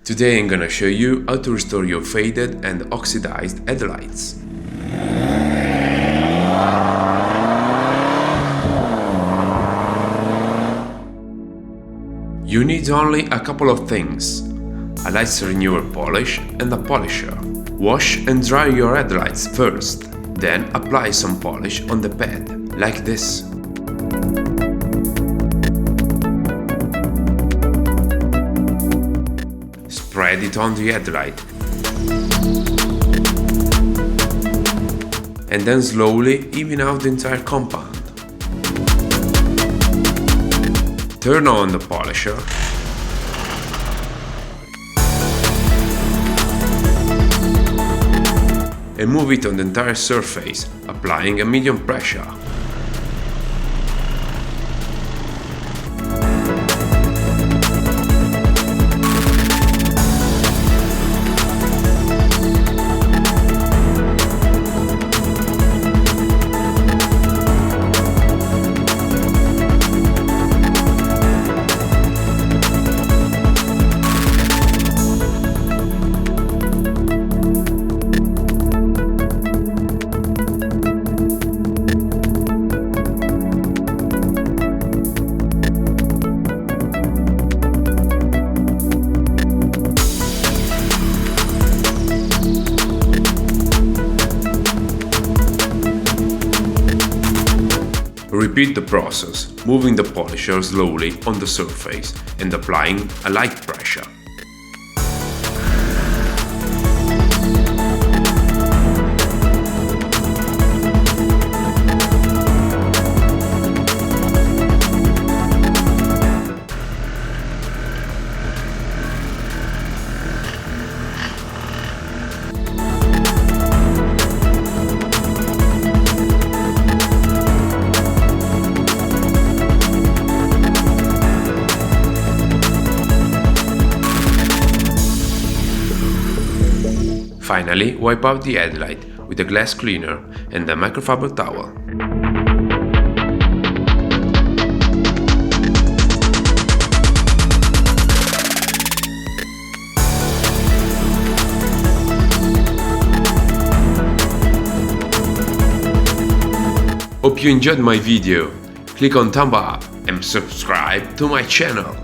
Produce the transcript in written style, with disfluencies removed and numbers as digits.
Today I'm gonna show you how to restore your faded and oxidized headlights. You need only a couple of things: a light renewal polish and a polisher. Wash and dry your headlights first, then apply some polish on the pad, like this. Spread it on the headlight and then slowly even out the entire compound. Turn on the polisher and move it on the entire surface, applying a medium pressure. Repeat the process, moving the polisher slowly on the surface and applying a light pressure. Finally, wipe out the headlight with a glass cleaner and a microfiber towel. Hope you enjoyed my video. Click on thumb up and subscribe to my channel.